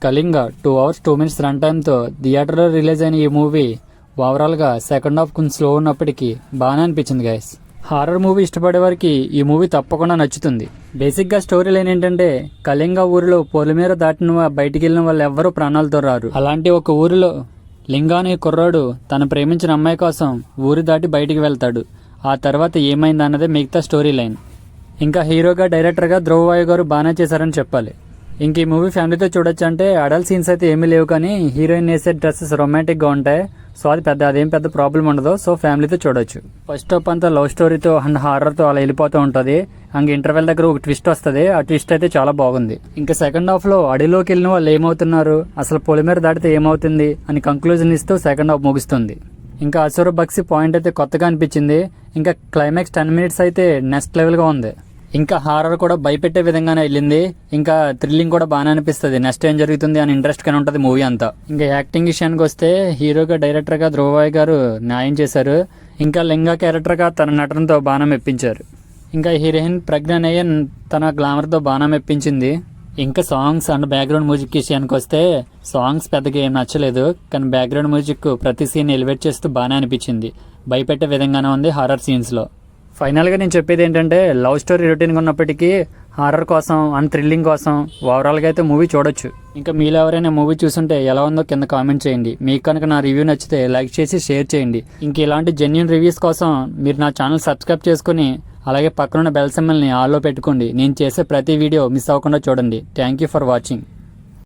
Kalinga 2 hours 2 minutes run టైంతో థియేటర్లో release అయిన ఈ మూవీ ఓవరాల్గా సెకండ్ హాఫ్ కొంచెం స్లో ఉన్నప్పటికీ బాగానే అనిపించింది గైస్. హారర్ మూవీ ఇష్టపడే వారికి ఈ మూవీ తప్పకుండా నచ్చుతుంది. బేసిక్గా స్టోరీ లైన్ ఏంటంటే, కళింగ ఊరిలో పొలిమేర దాటిన బయటికి వెళ్ళిన వాళ్ళు ఎవ్వరూ ప్రాణాలతో రారు. అలాంటి ఒక ఊరిలో లింగా అనే కుర్రాడు తను ప్రేమించిన అమ్మాయి కోసం ఊరి దాటి బయటికి వెళ్తాడు. ఆ తర్వాత ఏమైంది అన్నదే మిగతా స్టోరీ లైన్. ఇంకా హీరోగా డైరెక్టర్గా ధ్రువవాయు గారు బాగానే చేశారని చెప్పాలి. ఇంక ఈ మూవీ ఫ్యామిలీతో చూడొచ్చు. అంటే అడల్ట్ సీన్స్ అయితే ఏమీ లేవు, కానీ హీరోయిన్ వేసే డ్రెస్సెస్ రొమాంటిక్గా ఉంటాయి. సో అదేం పెద్ద ప్రాబ్లం ఉండదు. సో ఫ్యామిలీతో చూడొచ్చు. ఫస్ట్ హాఫ్ అంతా లవ్ స్టోరీతో అండ్ హారర్తో అలా వెళ్ళిపోతూ ఉంటుంది. అండ్ ఇంటర్వెల్ దగ్గర ఒక ట్విస్ట్ వస్తుంది. ఆ ట్విస్ట్ అయితే చాలా బాగుంది. ఇంకా సెకండ్ హాఫ్లో అడవిలోకి వెళ్ళిన వాళ్ళు ఏమవుతున్నారు, అసలు పొలిమేర దాటితే ఏమవుతుంది అని కంక్లూజన్ ఇస్తూ సెకండ్ హాఫ్ ముగుస్తుంది. ఇంకా అసుర బక్సి పాయింట్ అయితే కొత్తగా అనిపించింది. ఇంకా క్లైమాక్స్ 10 minutes అయితే నెక్స్ట్ లెవెల్గా ఉంది. ఇంకా హారర్ కూడా భయపెట్టే విధంగానే వెళ్ళింది. ఇంకా థ్రిల్లింగ్ కూడా బాగానే అనిపిస్తుంది. నెక్స్ట్ ఏం జరుగుతుంది అని ఇంట్రెస్ట్ గానే ఉంటుంది మూవీ అంతా. ఇంకా యాక్టింగ్ విషయానికి వస్తే హీరోగా డైరెక్టర్గా ధ్రువవాయు గారు న్యాయం చేశారు. ఇంకా లింగా క్యారెక్టర్గా తన నటనతో బాగా మెప్పించారు. ఇంకా హీరోయిన్ ప్రజ్ఞానయ్య తన గ్లామర్తో బాగా మెప్పించింది. ఇంకా సాంగ్స్ అండ్ బ్యాక్గ్రౌండ్ మ్యూజిక్ విషయానికి వస్తే సాంగ్స్ పెద్దగా ఏం నచ్చలేదు, కానీ బ్యాక్గ్రౌండ్ మ్యూజిక్ ప్రతి సీన్ ఎలివేట్ చేస్తూ బాగానే అనిపించింది. భయపెట్టే విధంగానే ఉంది హారర్ సీన్స్లో. ఫైనల్గా నేను చెప్పేది ఏంటంటే, లవ్ స్టోరీ రొటీన్గా ఉన్నప్పటికీ హారర్ కోసం అండ్ థ్రిల్లింగ్ కోసం ఓవరాల్గా అయితే మూవీ చూడొచ్చు. ఇంకా మీలో ఎవరైనా మూవీ చూస్తుంటే ఎలా ఉందో కింద కామెంట్ చేయండి. మీకు కనుక నా రివ్యూ నచ్చితే లైక్ చేసి షేర్ చేయండి. ఇంక ఇలాంటి జెన్యూన్ రివ్యూస్ కోసం మీరు నా ఛానల్ సబ్స్క్రైబ్ చేసుకుని అలాగే పక్కనున్న బెల్ సింబల్ని ఆల్లో పెట్టుకోండి. నేను చేసే ప్రతి వీడియో మిస్ అవ్వకుండా చూడండి. Thank you for watching.